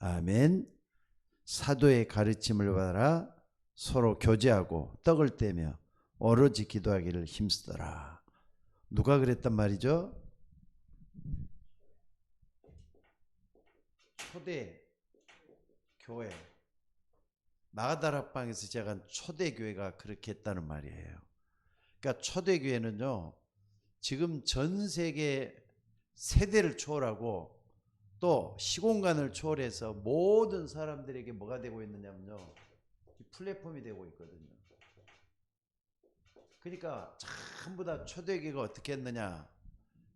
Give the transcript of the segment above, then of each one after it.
아멘. 사도의 가르침을 받아 서로 교제하고 떡을 떼며 오로지 기도하기를 힘쓰더라. 누가 그랬단 말이죠? 초대 교회, 마가다락방에서 제가 초대 교회가 그렇게 했다는 말이에요. 그러니까 초대 교회는요, 지금 전 세계 세대를 초월하고 또 시공간을 초월해서 모든 사람들에게 뭐가 되고 있느냐면요, 플랫폼이 되고 있거든요. 그러니까 전부 다 초대교회가 어떻게 했느냐,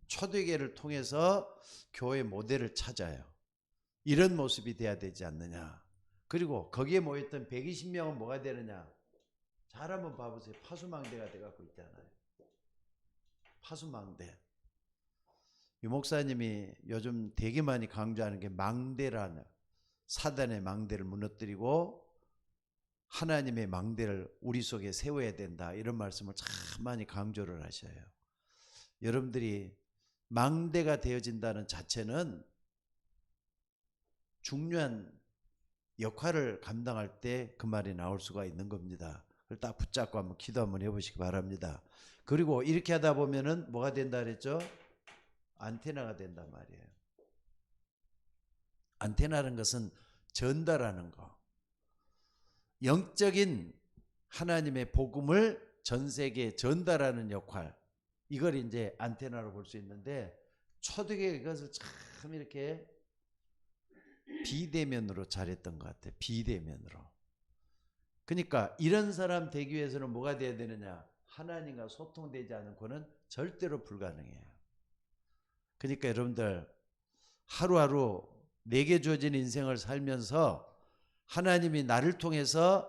초대교회를 통해서 교회 모델을 찾아요. 이런 모습이 돼야 되지 않느냐. 그리고 거기에 모였던 120명은 뭐가 되느냐, 잘 한번 봐보세요. 파수망대가 돼갖고 있잖아요. 파수망대. 유 목사님이 요즘 되게 많이 강조하는 게 망대라는, 사단의 망대를 무너뜨리고 하나님의 망대를 우리 속에 세워야 된다, 이런 말씀을 참 많이 강조를 하셔요. 여러분들이 망대가 되어진다는 자체는 중요한 역할을 감당할 때 그 말이 나올 수가 있는 겁니다. 그걸 딱 붙잡고 한번 기도 한번 해보시기 바랍니다. 그리고 이렇게 하다 보면은 뭐가 된다 그랬죠? 안테나가 된단 말이에요. 안테나라는 것은 전달하는 거, 영적인 하나님의 복음을 전 세계에 전달하는 역할, 이걸 이제 안테나로 볼 수 있는데, 초대교회가 이것을 참 이렇게 비대면으로 잘했던 것 같아요. 비대면으로. 그러니까 이런 사람 되기 위해서는 뭐가 돼야 되느냐, 하나님과 소통되지 않고는 절대로 불가능해요. 그러니까 여러분들 하루하루 내게 주어진 인생을 살면서 하나님이 나를 통해서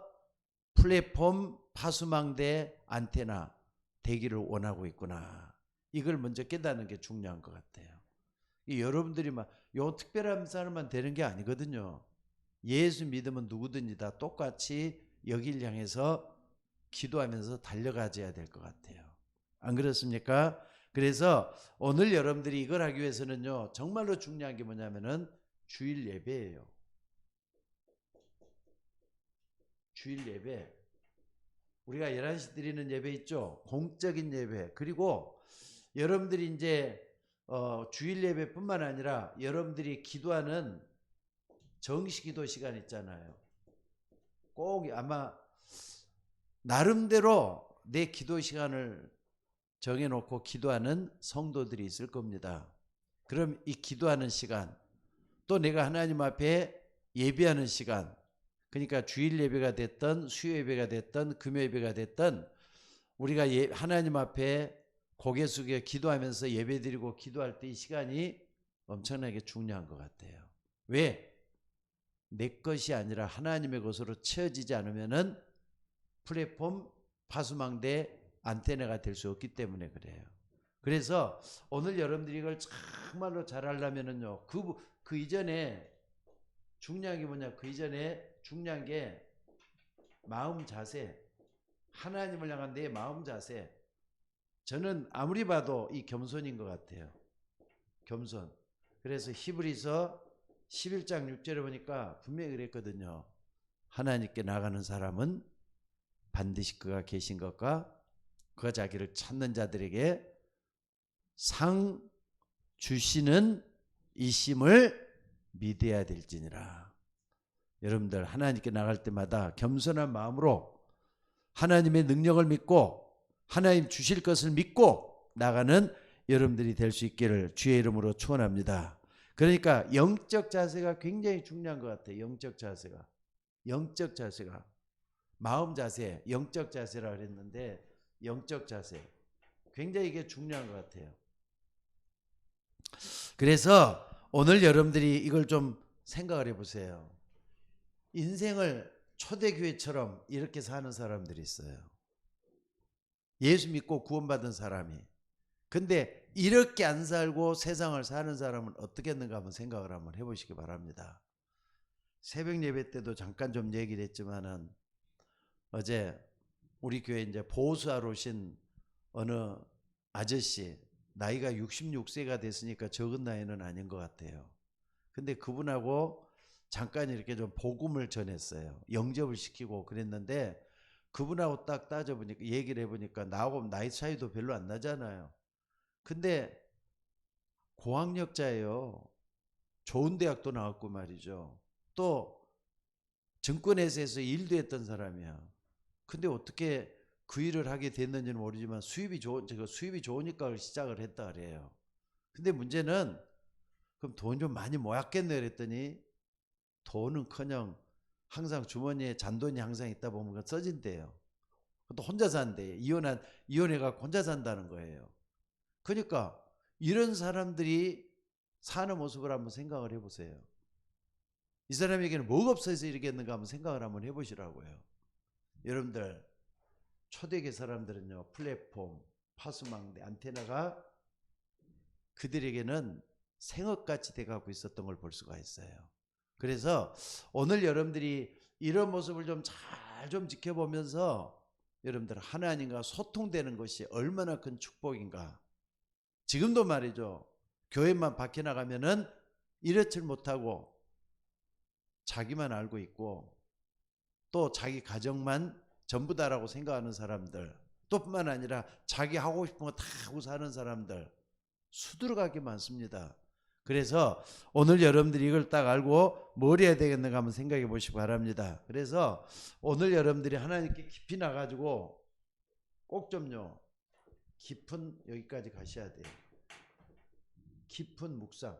플랫폼, 파수망대, 안테나 되기를 원하고 있구나, 이걸 먼저 깨닫는 게 중요한 것 같아요. 여러분들이 막 요 특별한 사람만 되는 게 아니거든요. 예수 믿으면 누구든지 다 똑같이 여길 향해서 기도하면서 달려가줘야 될 것 같아요. 안 그렇습니까? 그래서 오늘 여러분들이 이걸 하기 위해서는요, 정말로 중요한 게 뭐냐면은 주일 예배예요. 주일 예배. 우리가 11시 드리는 예배 있죠? 공적인 예배. 그리고 여러분들이 이제 주일 예배뿐만 아니라 여러분들이 기도하는 정시기도 시간 있잖아요. 꼭 아마 나름대로 내 기도 시간을 정해놓고 기도하는 성도들이 있을 겁니다. 그럼 이 기도하는 시간, 또 내가 하나님 앞에 예배하는 시간, 그러니까 주일 예배가 됐던 수요 예배가 됐던 금요 예배가 됐던 우리가 하나님 앞에 고개 숙여 기도하면서 예배드리고 기도할 때 이 시간이 엄청나게 중요한 것 같아요. 왜? 내 것이 아니라 하나님의 것으로 채워지지 않으면은 플랫폼, 파수망대, 안테나가 될 수 없기 때문에 그래요. 그래서 오늘 여러분들이 이걸 정말로 잘하려면은요, 그 이전에 중요한 게 뭐냐, 그 이전에 중요한 게 마음 자세, 하나님을 향한 내 마음 자세. 저는 아무리 봐도 이 겸손인 것 같아요. 겸손. 그래서 히브리서 11장 6절에 보니까 분명히 그랬거든요. 하나님께 나가는 사람은 반드시 그가 계신 것과 그가 자기를 찾는 자들에게 상 주시는 이심을 믿어야 될지니라. 여러분들 하나님께 나갈 때마다 겸손한 마음으로 하나님의 능력을 믿고 하나님 주실 것을 믿고 나가는 여러분들이 될 수 있기를 주의 이름으로 축원합니다. 그러니까 영적 자세가 굉장히 중요한 것 같아요. 영적 자세가 마음 자세, 영적 자세라 그랬는데 영적 자세 굉장히 이게 중요한 것 같아요. 그래서 오늘 여러분들이 이걸 좀 생각을 해보세요. 인생을 초대교회처럼 이렇게 사는 사람들이 있어요. 예수 믿고 구원받은 사람이. 근데 이렇게 안 살고 세상을 사는 사람은 어떻게 했는가 한번 생각을 한번 해보시기 바랍니다. 새벽 예배 때도 잠깐 좀 얘기를 했지만은 어제 우리 교회 이제 보수하러 오신 어느 아저씨, 나이가 66세가 됐으니까 적은 나이는 아닌 것 같아요. 근데 그분하고 잠깐 이렇게 좀 복음을 전했어요. 영접을 시키고 그랬는데 그분하고 딱 따져보니까 얘기를 해보니까 나하고 나이 차이도 별로 안 나잖아요. 근데 고학력자예요. 좋은 대학도 나왔고 말이죠. 또 증권회사에서 일도 했던 사람이야. 근데 어떻게 그 일을 하게 됐는지는 모르지만 수입이 좋으니까 시작을 했다 그래요. 근데 문제는 그럼 돈 좀 많이 모았겠네 그랬더니 돈은커녕 항상 주머니에 잔돈이 항상 있다 보면 써진대요. 또 혼자 산대. 이혼해갖고 혼자 산다는 거예요. 그러니까 이런 사람들이 사는 모습을 한번 생각을 해보세요. 이 사람에게는 뭐가 없어서 이러겠는가 한번 생각을 한번 해보시라고요. 여러분들 초대계 사람들은요, 플랫폼, 파수망대, 안테나가 그들에게는 생업같이 돼가고 있었던 걸 볼 수가 있어요. 그래서 오늘 여러분들이 이런 모습을 좀 잘 지켜보면서 여러분들 하나님과 소통되는 것이 얼마나 큰 축복인가. 지금도 말이죠. 교회만 밖에 나가면은 이렇지 못하고 자기만 알고 있고 또 자기 가정만 전부다라고 생각하는 사람들, 또 뿐만 아니라 자기 하고 싶은 거 다 하고 사는 사람들 수두룩하게 많습니다. 그래서 오늘 여러분들이 이걸 딱 알고 뭘 해야 되겠는가 한번 생각해 보시기 바랍니다. 그래서 오늘 여러분들이 하나님께 깊이 나가지고 꼭 좀요, 깊은 여기까지 가셔야 돼요. 깊은 묵상.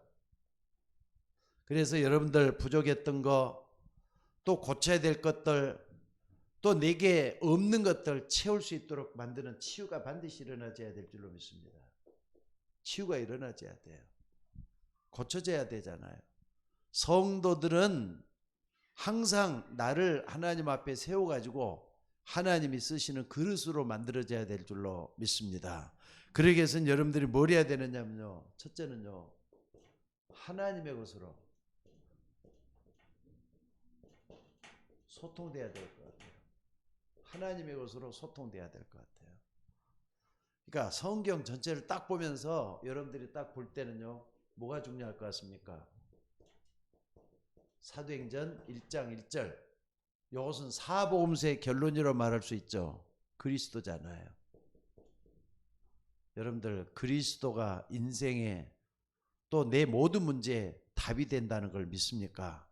그래서 여러분들 부족했던 거, 또 고쳐야 될 것들, 또 내게 없는 것들 채울 수 있도록 만드는 치유가 반드시 일어나져야 될 줄로 믿습니다. 치유가 일어나져야 돼요. 고쳐져야 되잖아요. 성도들은 항상 나를 하나님 앞에 세워가지고 하나님이 쓰시는 그릇으로 만들어져야 될 줄로 믿습니다. 그러기 위해서는 여러분들이 뭘 해야 되느냐면요, 첫째는요, 하나님의 것으로 소통돼야 될 것 같아요. 하나님의 것으로 소통돼야 될 것 같아요. 그러니까 성경 전체를 딱 보면서 여러분들이 딱 볼 때는요, 뭐가 중요할 것 같습니까? 사도행전 1장 1절. 이것은 사복음서의 결론이라고 말할 수 있죠. 그리스도잖아요. 여러분들 그리스도가 인생에 또 내 모든 문제에 답이 된다는 걸 믿습니까?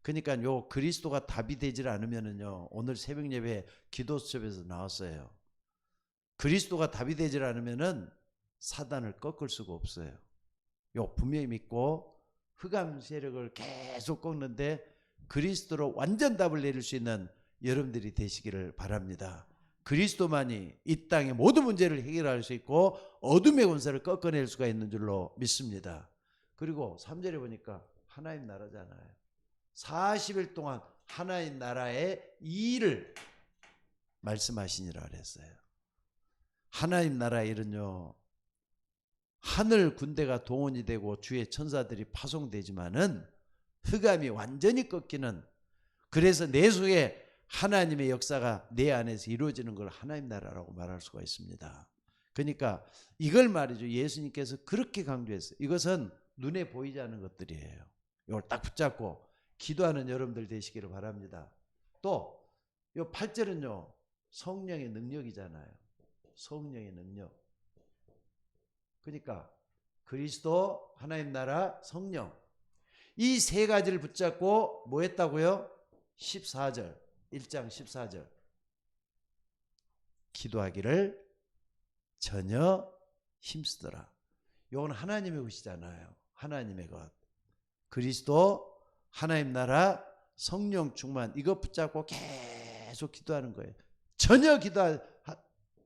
그러니까 요 그리스도가 답이 되질 않으면은요, 오늘 새벽 예배 기도 수첩에서 나왔어요. 그리스도가 답이 되질 않으면은 사단을 꺾을 수가 없어요. 요 분명히 믿고 흑암 세력을 계속 꺾는데 그리스도로 완전 답을 내릴 수 있는 여러분들이 되시기를 바랍니다. 그리스도만이 이 땅의 모든 문제를 해결할 수 있고 어둠의 권세를 꺾어낼 수가 있는 줄로 믿습니다. 그리고 3절에 보니까 하나님 나라잖아요. 40일 동안 하나님 나라의 일을 말씀하시니라 그랬어요. 하나님 나라의 일은요, 하늘 군대가 동원이 되고 주의 천사들이 파송되지만은 흑암이 완전히 꺾이는, 그래서 내 속에 하나님의 역사가 내 안에서 이루어지는 걸 하나님 나라라고 말할 수가 있습니다. 그러니까 이걸 말이죠, 예수님께서 그렇게 강조했어요. 이것은 눈에 보이지 않는 것들이에요. 이걸 딱 붙잡고 기도하는 여러분들 되시기를 바랍니다. 또 이 8절은요, 성령의 능력이잖아요. 성령의 능력. 그러니까 그리스도, 하나님 나라, 성령, 이 세 가지를 붙잡고 뭐 했다고요? 14절, 1장 14절. 기도하기를 전혀 힘쓰더라. 이건 하나님의 것이잖아요. 하나님의 것. 그리스도, 하나님 나라, 성령 충만, 이거 붙잡고 계속 기도하는 거예요. 전혀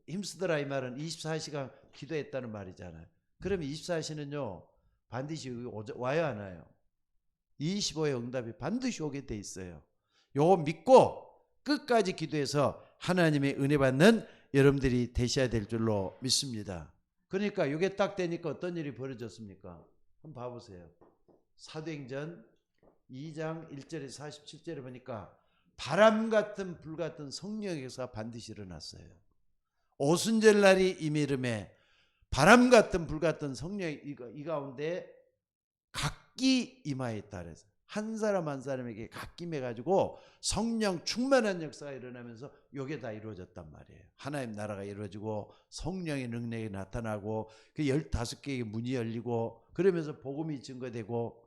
힘쓰더라 이 말은 24시간 기도했다는 말이잖아요. 그러면 24시는요 반드시 와야 하나요? 25의 응답이 반드시 오게 돼 있어요. 요거 믿고 끝까지 기도해서 하나님의 은혜 받는 여러분들이 되셔야 될 줄로 믿습니다. 그러니까 이게 딱 되니까 어떤 일이 벌어졌습니까? 한번 봐보세요. 사도행전 2장 1절에서 47절에 보니까 바람 같은 불 같은 성령의 역사가 반드시 일어났어요. 오순절 날이 이미름에 바람 같은 불 같은 성령이 이 가운데 각기 임하였다 그래서 한 사람 한 사람에게 갓김해 가지고 성령 충만한 역사가 일어나면서 이게 다 이루어졌단 말이에요. 하나님 나라가 이루어지고 성령의 능력이 나타나고 그 15개의 문이 열리고 그러면서 복음이 증거되고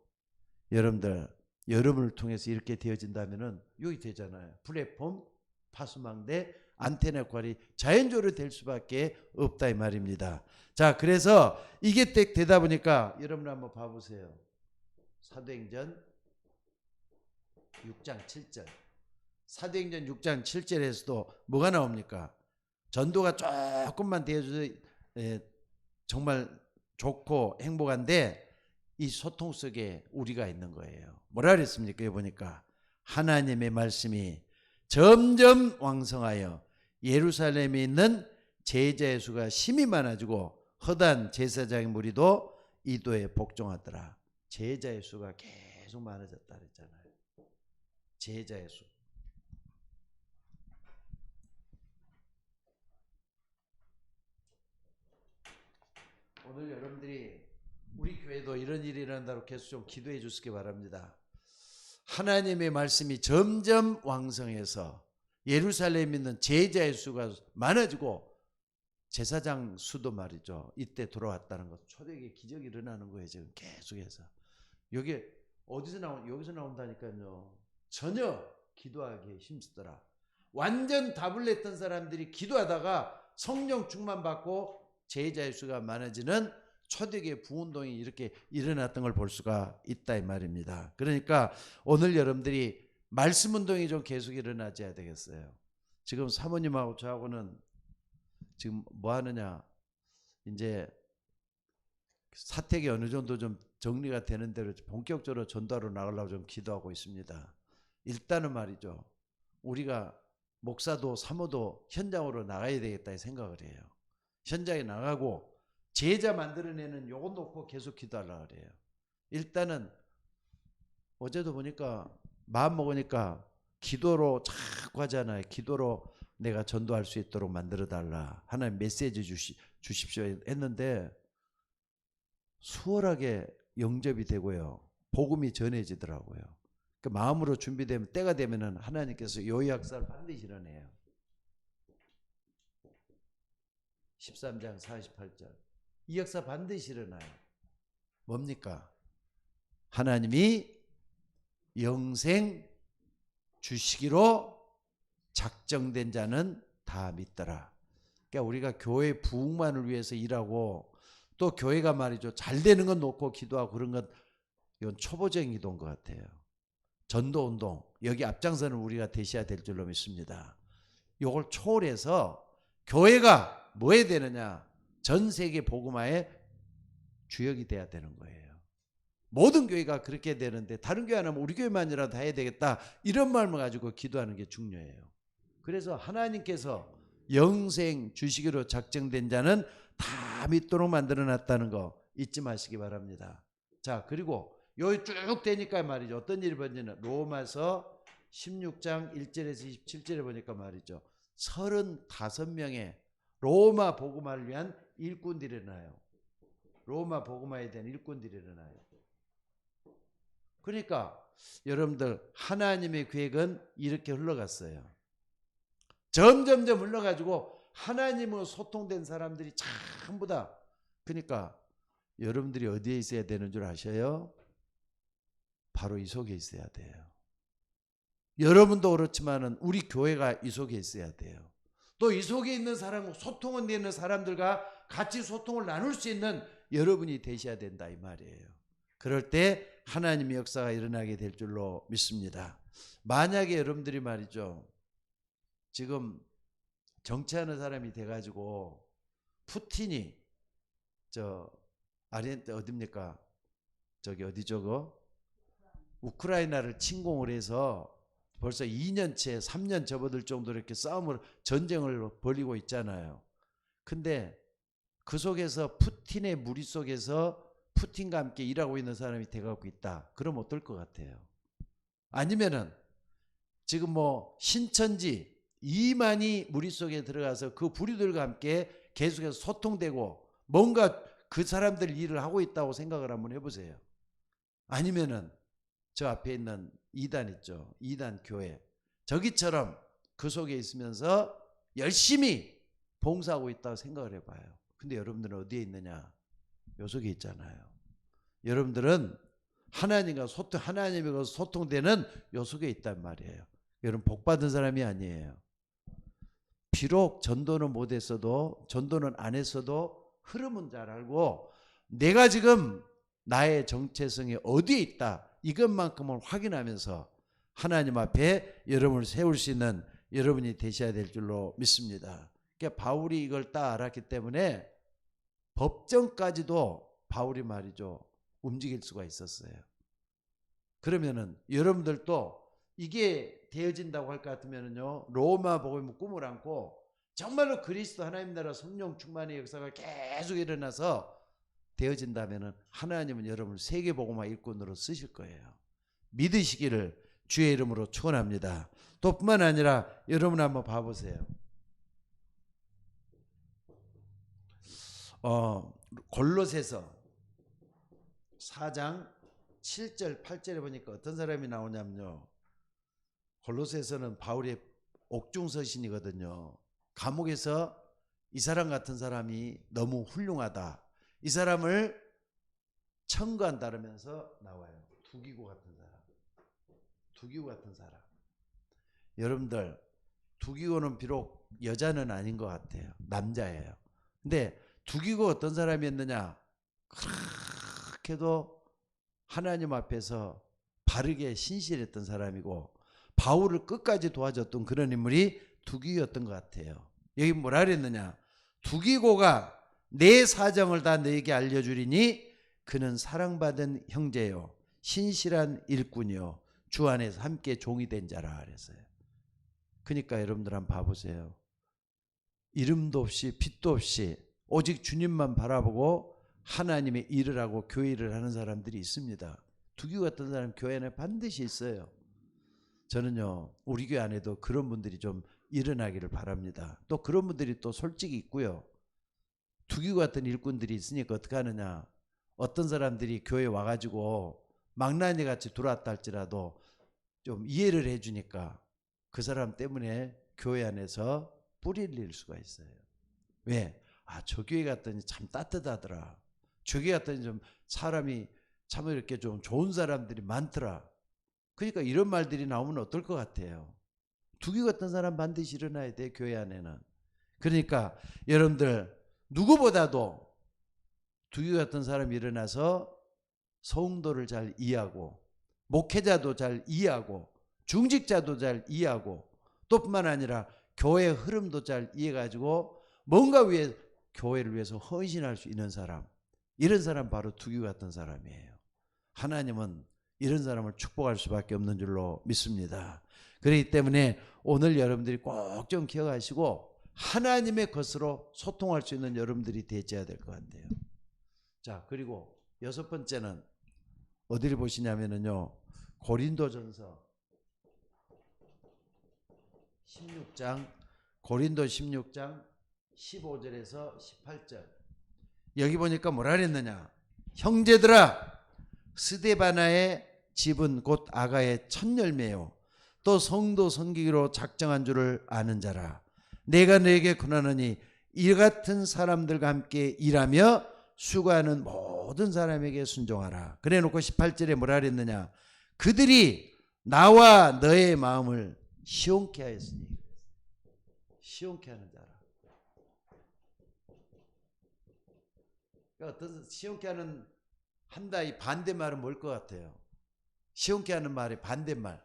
여러분들 여러분을 통해서 이렇게 되어진다면은 여기 되잖아요. 플랫폼, 파수망대, 안테나 역할이 자연적으로 될 수밖에 없다 이 말입니다. 자, 그래서 이게 딱 되다 보니까 여러분 한번 봐보세요. 사도행전 6장 7절. 사도행전 6장 7절에서도 뭐가 나옵니까? 전도가 조금만 되어줘도 정말 좋고 행복한데 이 소통 속에 우리가 있는 거예요. 뭐라 그랬습니까? 여기 보니까 하나님의 말씀이 점점 왕성하여 예루살렘에 있는 제자의 수가 심히 많아지고 허다한 제사장의 무리도 이도에 복종하더라. 제자의 수가 계속 많아졌다 그랬잖아요. 제자의 수. 오늘 여러분들이 우리 교회도 이런 일이 일어난다고 계속 좀 기도해 주시기 바랍니다. 하나님의 말씀이 점점 왕성해서 예루살렘에 있는 제자의 수가 많아지고 제사장 수도 말이죠. 이때 돌아왔다는 것. 초대의 기적이 일어나는 거예요. 지금 계속해서. 여기 어디서 여기서 나온다니까요. 전혀 기도하기에 힘쓰더라. 완전 답을 냈던 사람들이 기도하다가 성령 충만 받고 제자의 수가 많아지는 초대교회 부운동이 이렇게 일어났던 걸 볼 수가 있다 이 말입니다. 그러니까 오늘 여러분들이 말씀 운동이 좀 계속 일어나줘야 되겠어요. 지금 사모님하고 저하고는 지금 뭐 하느냐, 이제 사택이 어느 정도 좀 정리가 되는 대로 본격적으로 전도하러 나가려고 좀 기도하고 있습니다. 일단은 말이죠, 우리가 목사도 사모도 현장으로 나가야 되겠다 생각을 해요. 현장에 나가고 제자 만들어내는 요거 놓고 계속 기도하려고 그래요. 일단은 어제도 보니까 마음 먹으니까 기도로 자꾸 하잖아요. 기도로 내가 전도할 수 있도록 만들어달라. 하나님 메시지 주십시오 했는데 수월하게 영접이 되고요. 복음이 전해지더라고요. 그 마음으로 준비되면 때가 되면은 하나님께서 요 역사를 반드시 일어내요. 13장 48절. 이 역사 반드시 일어나요. 뭡니까? 하나님이 영생 주시기로 작정된 자는 다 믿더라. 그러니까 우리가 교회 부흥만을 위해서 일하고 또 교회가 말이죠, 잘 되는 건 놓고 기도하고 그런 건 이건 초보적인 기도인 것 같아요. 전도운동 여기 앞장서는 우리가 되셔야 될 줄로 믿습니다. 이걸 초월해서 교회가 뭐 해야 되느냐, 전 세계 복음화의 주역이 돼야 되는 거예요. 모든 교회가 그렇게 되는데 다른 교회 안 하면 우리 교회만이라도 해야 되겠다 이런 마음을 가지고 기도하는 게 중요해요. 그래서 하나님께서 영생 주시기로 작정된 자는 다 믿도록 만들어놨다는 거 잊지 마시기 바랍니다. 자, 그리고 여기 쭉 되니까 말이죠, 어떤 일이 벌어지냐, 로마서 16장 1절에서 27절에 보니까 말이죠, 35명의 로마 복음화를 위한 일꾼들이 일어나요. 로마 복음화에 대한 일꾼들이 일어나요. 그러니까 여러분들 하나님의 계획은 이렇게 흘러갔어요. 점점점 흘러가지고 하나님으로 소통된 사람들이 전부 다, 그러니까 여러분들이 어디에 있어야 되는 줄 아셔요? 바로 이 속에 있어야 돼요. 여러분도 그렇지만은 우리 교회가 이 속에 있어야 돼요. 또 이 속에 있는 사람, 소통은 되는 사람들과 같이 소통을 나눌 수 있는 여러분이 되셔야 된다 이 말이에요. 그럴 때 하나님의 역사가 일어나게 될 줄로 믿습니다. 만약에 여러분들이 말이죠, 지금 정치하는 사람이 돼가지고 푸틴이 어딥니까? 저기 어디죠? 우크라이나를 침공을 해서 벌써 2년째 3년 접어들 정도로 이렇게 전쟁을 벌이고 있잖아요. 근데 그 속에서 푸틴의 무리 속에서 푸틴과 함께 일하고 있는 사람이 돼가고 있다. 그럼 어떨 것 같아요? 아니면은 지금 뭐 신천지 이만희 무리 속에 들어가서 그 부류들과 함께 계속해서 소통되고 뭔가 그 사람들 일을 하고 있다고 생각을 한번 해보세요. 아니면은 저 앞에 있는 2단 있죠. 2단 교회. 저기처럼 그 속에 있으면서 열심히 봉사하고 있다고 생각을 해봐요. 근데 여러분들은 어디에 있느냐? 요 속에 있잖아요. 여러분들은 하나님과 소통되는 요 속에 있단 말이에요. 여러분 복 받은 사람이 아니에요. 비록 전도는 못했어도, 전도는 안 했어도 흐름은 잘 알고 내가 지금 나의 정체성이 어디에 있다, 이것만큼을 확인하면서 하나님 앞에 여러분을 세울 수 있는 여러분이 되셔야 될 줄로 믿습니다. 그러니까 바울이 이걸 딱 알았기 때문에 법정까지도 바울이 말이죠, 움직일 수가 있었어요. 그러면은 여러분들도 이게 되어진다고 할 것 같으면요, 로마 복음의 꿈을 안고 정말로 그리스도 하나님 나라 성령 충만의 역사가 계속 일어나서 되어진다면은 하나님은 여러분을 세계 복음화 일꾼으로 쓰실 거예요. 믿으시기를 주의 이름으로 축원합니다. 또 뿐만 아니라 여러분 한번 봐보세요. 골로새서 4장 7절 8절에 보니까 어떤 사람이 나오냐면요, 골로새서는 바울의 옥중서신이거든요. 감옥에서 이 사람 같은 사람이 너무 훌륭하다, 이 사람을 청구한다면서 나와요. 두기고 같은 사람. 두기고 같은 사람. 여러분들, 두기고는 비록 여자는 아닌 것 같아요. 남자예요. 근데 두기고 어떤 사람이었느냐? 그렇게도 하나님 앞에서 바르게 신실했던 사람이고 바울을 끝까지 도와줬던 그런 인물이 두기고였던 것 같아요. 여기 뭐라 그랬느냐? 두기고가 내 사정을 다 너에게 알려주리니 그는 사랑받은 형제요 신실한 일꾼이요 주 안에서 함께 종이 된 자라 그랬어요. 그러니까 여러분들 한번 봐보세요. 이름도 없이 빛도 없이 오직 주님만 바라보고 하나님의 일을 하고 교회 일을 하는 사람들이 있습니다. 두기고 같은 사람 교회 안에 반드시 있어요. 저는요, 우리 교회 안에도 그런 분들이 좀 일어나기를 바랍니다. 또 그런 분들이 또 솔직히 있고요. 두기고 같은 일꾼들이 있으니까 어떻게 하느냐? 어떤 사람들이 교회에 와가지고 망나니 같이 들어왔다 할지라도 좀 이해를 해주니까 그 사람 때문에 교회 안에서 뿌리를 낼 수가 있어요. 왜? 아, 저 교회 갔더니 참 따뜻하더라. 저 교회 갔더니 좀 사람이 참 이렇게 좀 좋은 사람들이 많더라. 그러니까 이런 말들이 나오면 어떨 것 같아요? 두기고 같은 사람 반드시 일어나야 돼, 교회 안에는. 그러니까 여러분들 누구보다도 두기고 같은 사람이 일어나서 성도를 잘 이해하고 목회자도 잘 이해하고 중직자도 잘 이해하고 또 뿐만 아니라 교회의 흐름도 잘 이해가지고 뭔가 위해 교회를 위해서 헌신할 수 있는 사람, 이런 사람 바로 두기고 같은 사람이에요. 하나님은 이런 사람을 축복할 수밖에 없는 줄로 믿습니다. 그렇기 때문에 오늘 여러분들이 꼭 좀 기억하시고 하나님의 것으로 소통할 수 있는 여러분들이 되어야 될 것 같아요. 자, 그리고 6번째는 어디를 보시냐면요, 고린도 16장 15절에서 18절. 여기 보니까 뭐라 그랬느냐? 형제들아, 스데바나의 집은 곧 아가의 첫 열매요 또 성도 섬기기로 작정한 줄을 아는 자라. 내가 너에게 권하노니 이 같은 사람들과 함께 일하며 수고하는 모든 사람에게 순종하라. 그래 놓고 18절에 뭐라 그랬느냐? 그들이 나와 너의 마음을 시원케 하였으니. 시원케 하는 자라. 그러니까 어떤 시원케 한다 이 반대말은 뭘 것 같아요? 시원케 하는 말의 반대말.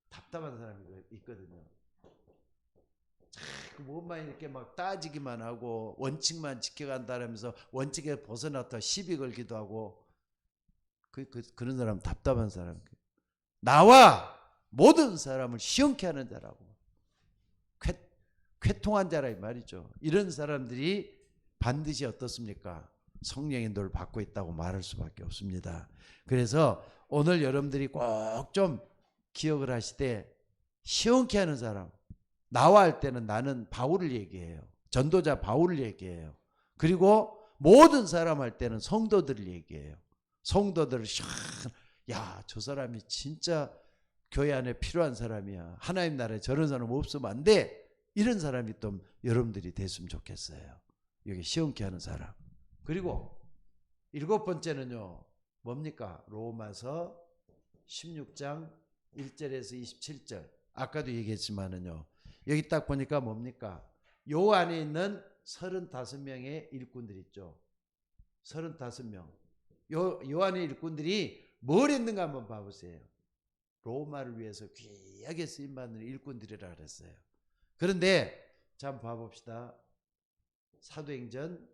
답답한 사람이 있거든요. 자꾸 뭐만 이렇게 막 따지기만 하고 원칙만 지켜간다면서 원칙에 벗어났다 시비 걸기도 하고 그런 사람 답답한 사람. 나와 모든 사람을 시원케 하는 자라고. 쾌통한 자라 이 말이죠. 이런 사람들이 반드시 어떻습니까? 성령의 인도를 받고 있다고 말할 수밖에 없습니다. 그래서 오늘 여러분들이 꼭 좀 기억을 하시되 시원케 하는 사람, 나와 할 때는 나는 바울을 얘기해요. 전도자 바울을 얘기해요. 그리고 모든 사람 할 때는 성도들을 얘기해요. 성도들을 시원 야, 저 사람이 진짜 교회 안에 필요한 사람이야. 하나님 나라에 저런 사람 없으면 안 돼. 이런 사람이 또 여러분들이 됐으면 좋겠어요. 여기 시험케 하는 사람. 그리고 7번째는요. 뭡니까? 로마서 16장 1절에서 27절. 아까도 얘기했지만은요. 여기 딱 보니까 뭡니까? 요 안에 있는 35명의 일꾼들 있죠. 35명. 요 안에 일꾼들이 뭘 했는가 한번 봐보세요. 로마를 위해서 귀하게 쓰임받는 일꾼들이라 그랬어요. 그런데 자 한번 봐봅시다. 사도행전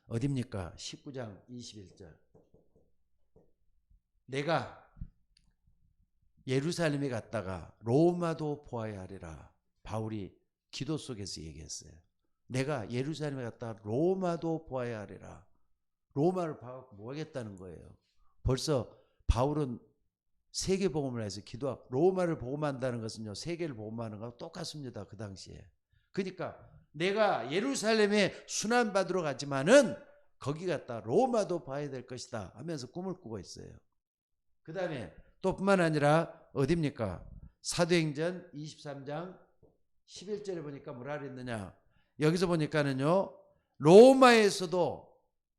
어딥니까? 19장 21절. 내가 예루살렘에 갔다가 로마도 보아야 하리라. 바울이 기도 속에서 얘기했어요. 내가 예루살렘에 갔다가 로마도 보아야 하리라. 로마를 봐갖고 뭐 하겠다는 거예요. 벌써 바울은 세계복음을 해서 기도하고 로마를 복음한다는 것은요. 세계를 복음하는 거하고 똑같습니다. 그 당시에. 그러니까 내가 예루살렘에 순환받으러 가지만은 거기 갔다 로마도 봐야 될 것이다 하면서 꿈을 꾸고 있어요. 그 다음에 또 뿐만 아니라 어딥니까? 사도행전 23장 11절에 보니까 뭐라 그랬느냐. 여기서 보니까는요. 로마에서도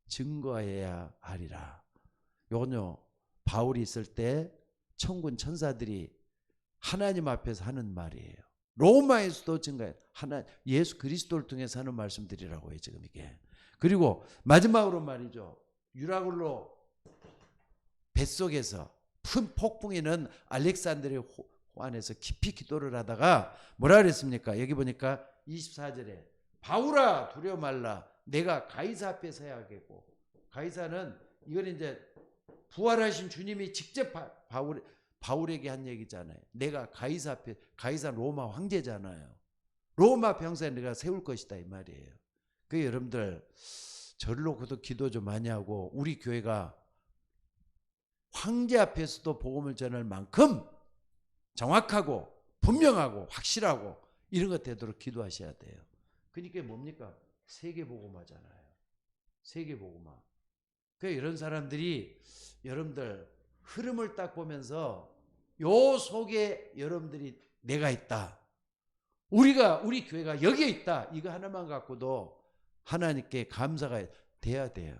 증거해야 하리라. 요건요. 바울이 있을 때 천군 천사들이 하나님 앞에서 하는 말이에요. 로마에서도 증거해. 예수 그리스도를 통해서 하는 말씀들이라고요. 지금 이게. 그리고 마지막으로 말이죠. 유라굴로 뱃속에서 큰 폭풍이는 알렉산드리아 호안에서 깊이 기도를 하다가 뭐라 그랬습니까? 여기 보니까 24절에 바울아 두려워 말라. 내가 가이사 앞에 서야 하겠고. 가이사는 이건 이제 부활하신 주님이 직접 바울에게 한 얘기잖아요. 내가 가이사 앞에, 가이사 로마 황제잖아요. 로마 병사에 내가 세울 것이다 이 말이에요. 그 여러분들 저를 놓고도 기도 좀 많이 하고 우리 교회가 황제 앞에서도 복음을 전할 만큼 정확하고 분명하고 확실하고 이런 것 되도록 기도하셔야 돼요. 그러니까 뭡니까? 세계복음화잖아요. 세계복음화. 그러니까 이런 사람들이 여러분들 흐름을 딱 보면서 요 속에 여러분들이 내가 있다. 우리 교회가 여기에 있다. 이거 하나만 갖고도 하나님께 감사가 돼야 돼요.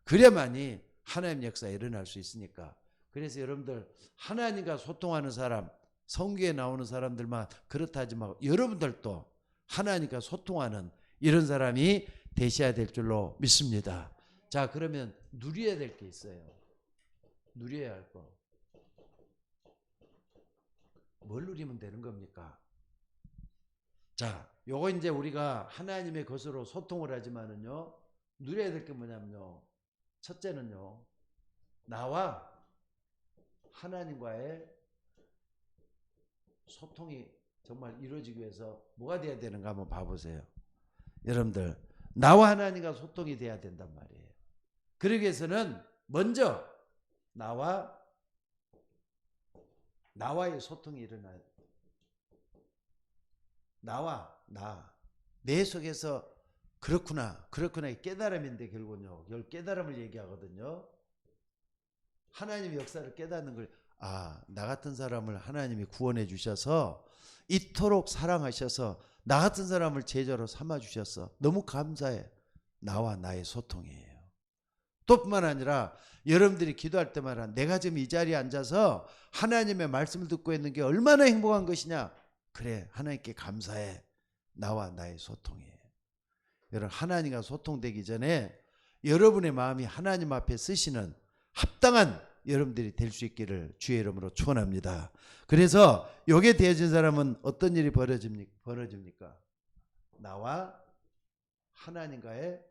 그래야만이 하나님 역사에 일어날 수 있으니까. 그래서 여러분들 하나님과 소통하는 사람, 성경에 나오는 사람들만 그렇다 하지 말고 여러분들도 하나님과 소통하는 이런 사람이 되셔야 될 줄로 믿습니다. 자, 그러면 누려야 될 게 있어요. 누려야 할 거. 뭘 누리면 되는 겁니까? 자, 요거 이제 우리가 하나님의 것으로 소통을 하지만은요, 누려야 될 게 뭐냐면요. 첫째는요, 나와 하나님과의 소통이 정말 이루어지기 위해서 뭐가 돼야 되는가 한번 봐보세요. 여러분들, 나와 하나님과 소통이 돼야 된단 말이에요. 그러기 위해서는 먼저 나와의 소통이 일어나야 돼요. 내 속에서 그렇구나 깨달음인데 결국은요. 이걸 깨달음을 얘기하거든요. 하나님의 역사를 깨닫는 걸 나 같은 사람을 하나님이 구원해 주셔서 이토록 사랑하셔서 나 같은 사람을 제자로 삼아 주셔서 너무 감사해. 나와 나의 소통이에요. 또 뿐만 아니라 여러분들이 기도할 때마다 내가 지금 이 자리에 앉아서 하나님의 말씀을 듣고 있는 게 얼마나 행복한 것이냐. 그래, 하나님께 감사해. 나와 나의 소통이에요. 여러분, 하나님과 소통되기 전에 여러분의 마음이 하나님 앞에 쓰시는 합당한 여러분들이 될 수 있기를 주의 이름으로 축원합니다. 그래서 요게 되어진 사람은 어떤 일이 벌어집니까? 나와 하나님과의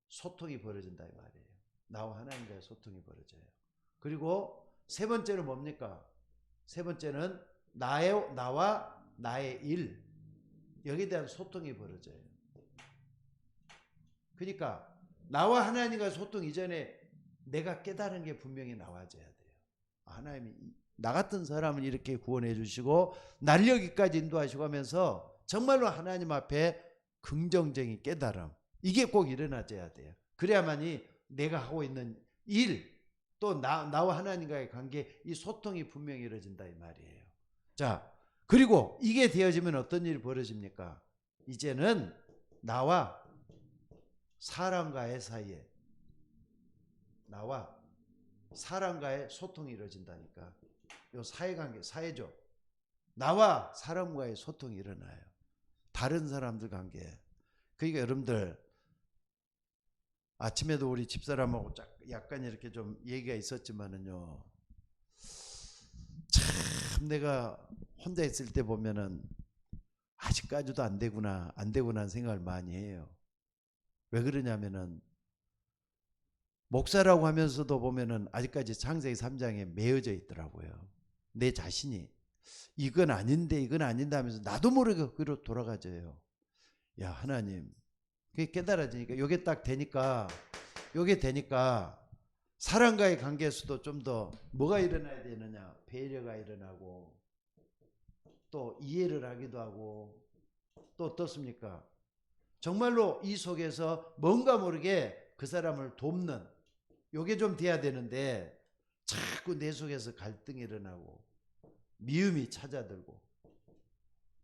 소통이 벌어진다 이 말이에요. 나와 하나님과의 소통이 벌어져요. 그리고 세 번째는 뭡니까? 세 번째는 나와 나의 일, 여기에 대한 소통이 벌어져요. 그러니까 나와 하나님과 소통 이전에 내가 깨달은 게 분명히 나와줘야 돼요. 하나님이 나 같은 사람을 이렇게 구원해 주시고 날 여기까지 인도하시고 하면서 정말로 하나님 앞에 긍정적인 깨달음, 이게 꼭 일어나줘야 돼요. 그래야만이 내가 하고 있는 일, 또 나와 하나님과의 관계, 이 소통이 분명히 이루어진다 이 말이에요. 자, 그리고 이게 되어지면 어떤 일이 벌어집니까? 이제는 나와 사람과의 사이에, 나와 사람과의 소통이 이루어진다니까. 요 사회관계, 사회죠. 나와 사람과의 소통이 일어나요. 다른 사람들 관계. 그러니까 여러분들 아침에도 우리 집사람하고 약간 이렇게 좀 얘기가 있었지만은요. 참 내가 혼자 있을 때 보면은 아직까지도 안 되구나 하는 생각을 많이 해요. 왜 그러냐면은 목사라고 하면서도 보면은 아직까지 창세기 3장에 매여져 있더라고요. 내 자신이 이건 아닌데 하면서 나도 모르게 그로 돌아가져요. 야, 하나님, 그게 깨달아지니까 요게 딱 되니까 사람과의 관계에서도 좀 더 뭐가 일어나야 되느냐, 배려가 일어나고 또 이해를 하기도 하고 또 어떻습니까? 정말로 이 속에서 뭔가 모르게 그 사람을 돕는 요게 좀 돼야 되는데 자꾸 내 속에서 갈등이 일어나고 미움이 찾아들고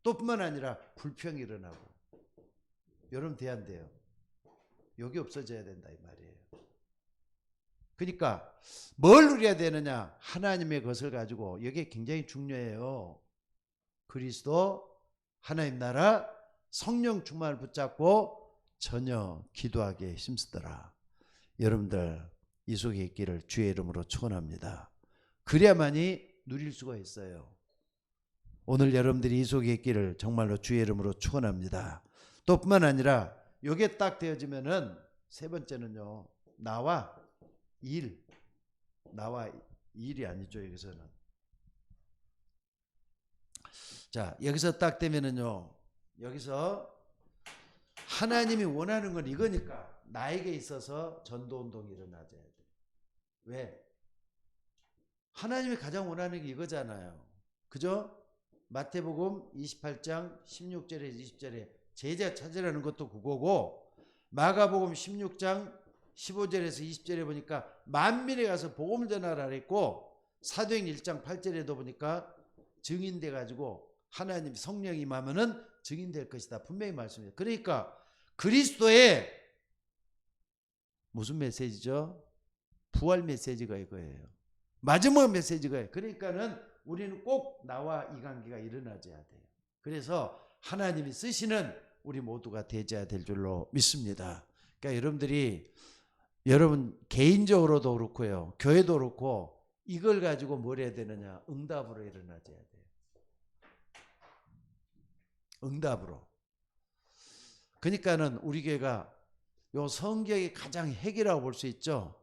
또 뿐만 아니라 불평이 일어나고 여러분 돼야 안 돼요. 요게 없어져야 된다 이 말이에요. 그러니까 뭘 누려야 되느냐? 하나님의 것을 가지고 이게 굉장히 중요해요. 그리스도, 하나님 나라, 성령 충만을 붙잡고 전혀 기도하게 힘쓰더라. 여러분들 이 속에 있기를 주의 이름으로 축원합니다. 그래야만이 누릴 수가 있어요. 오늘 여러분들이 이 속에 있기를 정말로 주의 이름으로 축원합니다. 또 뿐만 아니라 이게 딱 되어지면은 세 번째는요. 나와 일이 아니죠 여기서는. 자, 여기서 딱 되면은요. 여기서 하나님이 원하는 건 이거니까 나에게 있어서 전도운동이 일어나줘야 돼. 왜? 하나님이 가장 원하는 게 이거잖아요. 그죠? 마태복음 28장 16절에서 20절에 제자 찾으라는 것도 그거고, 마가복음 16장 15절에서 20절에 보니까 만민에 가서 복음을 전하라 그랬고, 사도행 1장 8절에도 보니까 증인돼 가지고 하나님 성령이 임하면은 증인될 것이다. 분명히 말씀해요. 그러니까 그리스도의 무슨 메시지죠? 부활 메시지가 이거예요. 마지막 메시지가 이거예요. 그러니까는 우리는 꼭 나와 이 관계가 일어나줘야 돼요. 그래서 하나님이 쓰시는 우리 모두가 되어야 될 줄로 믿습니다. 그러니까 여러분 개인적으로도 그렇고요. 교회도 그렇고 이걸 가지고 뭘 해야 되느냐? 응답으로 일어나줘야 돼요. 응답으로. 그러니까는 우리 교회가 요 성경의 가장 핵이라고 볼 수 있죠.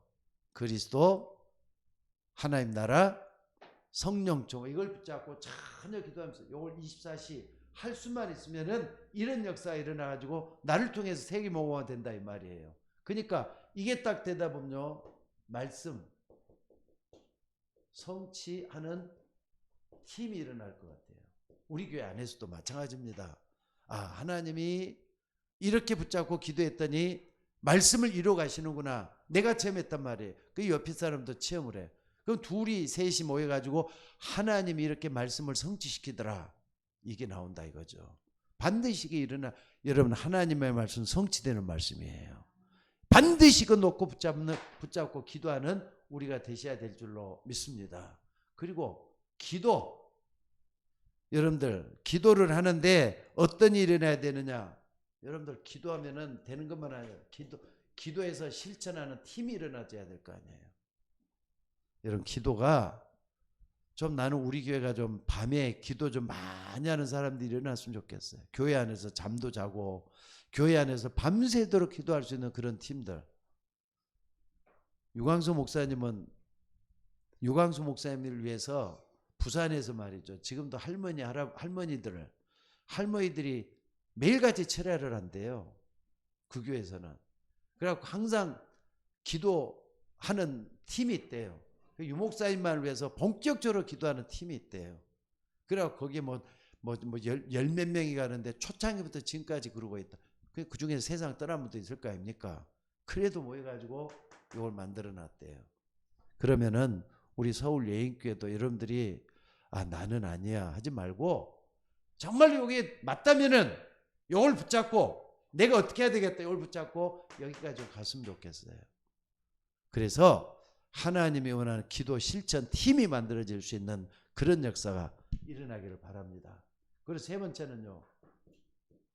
그리스도, 하나님 나라, 성령 종 이걸 붙잡고 전혀 기도하면서 요걸 24시 할 수만 있으면은 이런 역사가 일어나 가지고 나를 통해서 세계 모범화 된다 이 말이에요. 그러니까 이게 딱 되다 보면요. 말씀 성취하는 힘이 일어날 것 같아요. 우리 교회 안에서도 마찬가지입니다. 아, 하나님이 이렇게 붙잡고 기도했더니 말씀을 이루어 가시는구나. 내가 체험했단 말이에요. 그 옆에 사람도 체험을 해. 그럼 둘이 셋이 모여가지고 하나님이 이렇게 말씀을 성취시키더라. 이게 나온다 이거죠. 반드시 이게 일어나. 여러분 하나님의 말씀 성취되는 말씀이에요. 반드시 그 놓고 붙잡고 기도하는 우리가 되셔야 될 줄로 믿습니다. 그리고 기도. 여러분들 기도를 하는데 어떤 일이 일어나야 되느냐. 여러분들 기도하면은 되는 것만 아니라 기도에서 실천하는 팀이 일어나줘야 될 거 아니에요. 여러분 기도가 좀 나는 우리 교회가 좀 밤에 기도 좀 많이 하는 사람들이 일어났으면 좋겠어요. 교회 안에서 잠도 자고 교회 안에서 밤새도록 기도할 수 있는 그런 팀들. 유광수 목사님을 위해서 부산에서 말이죠. 지금도 할머니들이 매일같이 철야를 한대요. 그 교회에서는. 그래갖고 항상 기도하는 팀이 있대요. 유목사님만을 위해서 본격적으로 기도하는 팀이 있대요. 그래갖고 거기에 열 몇 명이 가는데 초창기부터 지금까지 그러고 있다. 그 중에서 세상 떠난 분도 있을 거 아닙니까? 그래도 모여가지고 이걸 만들어 놨대요. 그러면은 우리 서울 예인교회도 여러분들이 나는 아니야 하지 말고 정말로 이게 맞다면은 이걸 붙잡고 내가 어떻게 해야 되겠다 이걸 붙잡고 여기까지 갔으면 좋겠어요. 그래서 하나님이 원하는 기도 실천 팀이 만들어질 수 있는 그런 역사가 일어나기를 바랍니다. 그리고 세 번째는요,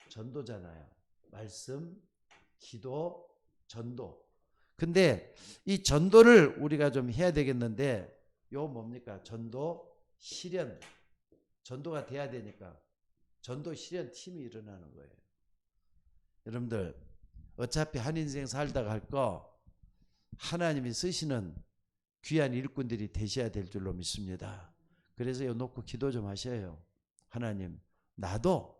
전도잖아요. 말씀, 기도, 전도. 근데 이 전도를 우리가 좀 해야 되겠는데 요 뭡니까? 전도 실현. 전도가 돼야 되니까 전도 실현 팀이 일어나는 거예요. 여러분들 어차피 한 인생 살다가 할 거 하나님이 쓰시는 귀한 일꾼들이 되셔야 될 줄로 믿습니다. 그래서 요 놓고 기도 좀 하셔요. 하나님, 나도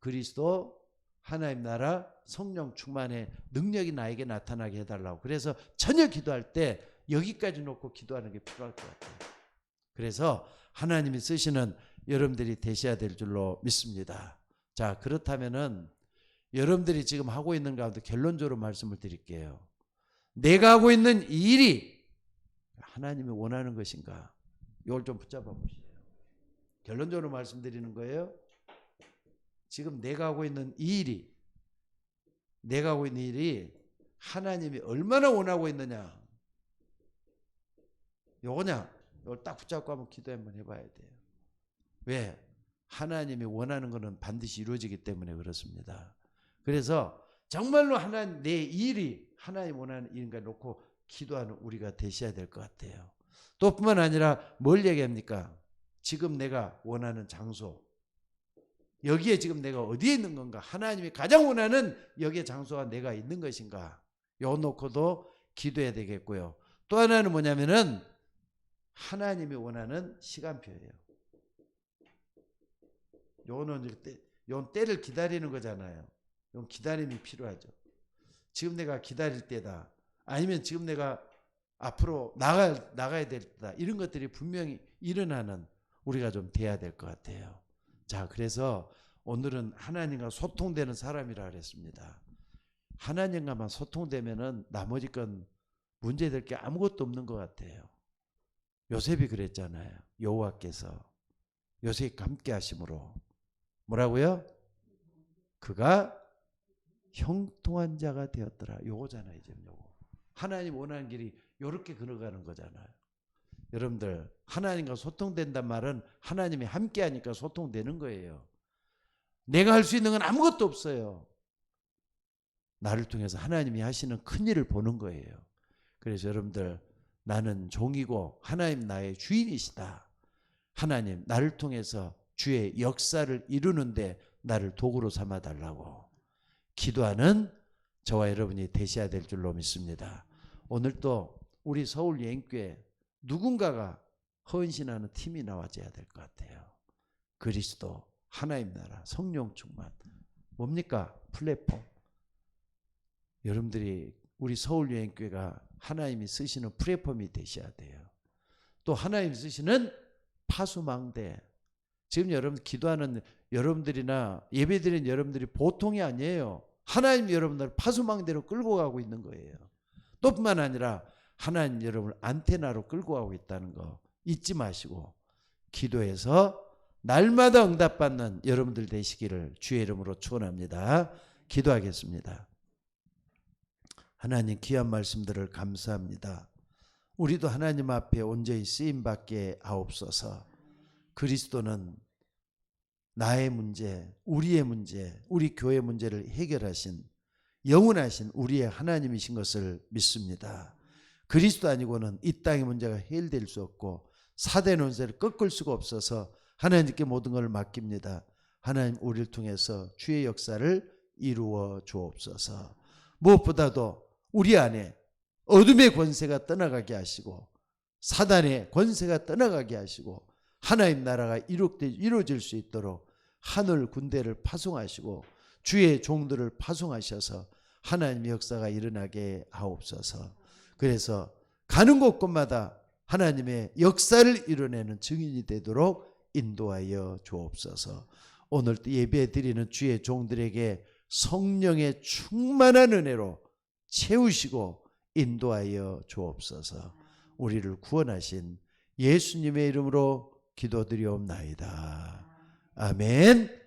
그리스도 하나님 나라 성령 충만의 능력이 나에게 나타나게 해달라고. 그래서 전혀 기도할 때 여기까지 놓고 기도하는 게 필요할 것 같아요. 그래서 하나님이 쓰시는 여러분들이 되셔야 될 줄로 믿습니다. 자, 그렇다면은 여러분들이 지금 하고 있는 가운데 결론적으로 말씀을 드릴게요. 내가 하고 있는 이 일이 하나님이 원하는 것인가? 이걸 좀 붙잡아 보시죠. 결론적으로 말씀드리는 거예요. 지금 내가 하고 있는 이 일이 하나님이 얼마나 원하고 있느냐. 요거냐? 이걸 딱 붙잡고 한번 기도 한번 해봐야 돼요. 왜? 하나님이 원하는 것은 반드시 이루어지기 때문에 그렇습니다. 그래서 정말로 하나님 내 일이 하나님 원하는 일인가 놓고 기도하는 우리가 되셔야 될 것 같아요. 또 뿐만 아니라 뭘 얘기합니까? 지금 내가 원하는 장소, 여기에 지금 내가 어디에 있는 건가? 하나님이 가장 원하는 여기에 장소가 내가 있는 것인가? 요 놓고도 기도해야 되겠고요. 또 하나는 뭐냐면은 하나님이 원하는 시간표예요. 요는 때를 기다리는 거잖아요. 이건 기다림이 필요하죠. 지금 내가 기다릴 때다. 아니면 지금 내가 앞으로 나가야 될 때다. 이런 것들이 분명히 일어나는 우리가 좀 돼야 될 것 같아요. 자, 그래서 오늘은 하나님과 소통되는 사람이라 그랬습니다. 하나님과만 소통되면은 나머지 건 문제될 게 아무것도 없는 것 같아요. 요셉이 그랬잖아요. 여호와께서 요셉과 함께 하심으로 뭐라고요? 그가 형통한 자가 되었더라. 요거잖아요. 지금 요거. 하나님 원하는 길이 요렇게 걸어가는 거잖아요. 여러분들 하나님과 소통된단 말은 하나님이 함께 하니까 소통되는 거예요. 내가 할 수 있는 건 아무것도 없어요. 나를 통해서 하나님이 하시는 큰 일을 보는 거예요. 그래서 여러분들 나는 종이고 하나님 나의 주인이시다. 하나님 나를 통해서 주의 역사를 이루는데 나를 도구로 삼아달라고 기도하는 저와 여러분이 되셔야 될 줄로 믿습니다. 오늘 또 우리 서울 예인교회 누군가가 헌신하는 팀이 나와줘야 될 것 같아요. 그리스도 하나님 나라 성령 충만 뭡니까? 플랫폼. 여러분들이 우리 서울 예인교회가 하나님이 쓰시는 플랫폼이 되셔야 돼요. 또 하나님이 쓰시는 파수망대. 지금 여러분 기도하는 여러분들이나 예배드리는 여러분들이 보통이 아니에요. 하나님 여러분들 파수망대로 끌고 가고 있는 거예요. 또 뿐만 아니라 하나님 여러분을 안테나로 끌고 가고 있다는 거 잊지 마시고 기도해서 날마다 응답받는 여러분들 되시기를 주의 이름으로 축원합니다. 기도하겠습니다. 하나님 귀한 말씀들을 감사합니다. 우리도 하나님 앞에 온전히 쓰임받게 하옵소서. 그리스도는 나의 문제, 우리의 문제, 우리 교회 문제를 해결하신 영원하신 우리의 하나님이신 것을 믿습니다. 그리스도 아니고는 이 땅의 문제가 해결될 수 없고 사대 논세를 꺾을 수가 없어서 하나님께 모든 걸 맡깁니다. 하나님 우리를 통해서 주의 역사를 이루어 주옵소서. 무엇보다도 우리 안에 어둠의 권세가 떠나가게 하시고 사단의 권세가 떠나가게 하시고 하나님 나라가 이루어질 수 있도록 하늘 군대를 파송하시고 주의 종들을 파송하셔서 하나님의 역사가 일어나게 하옵소서. 그래서 가는 곳곳마다 하나님의 역사를 이뤄내는 증인이 되도록 인도하여 주옵소서. 오늘 예배 드리는 주의 종들에게 성령의 충만한 은혜로 채우시고 인도하여 주옵소서. 우리를 구원하신 예수님의 이름으로 기도드리옵나이다. 아멘.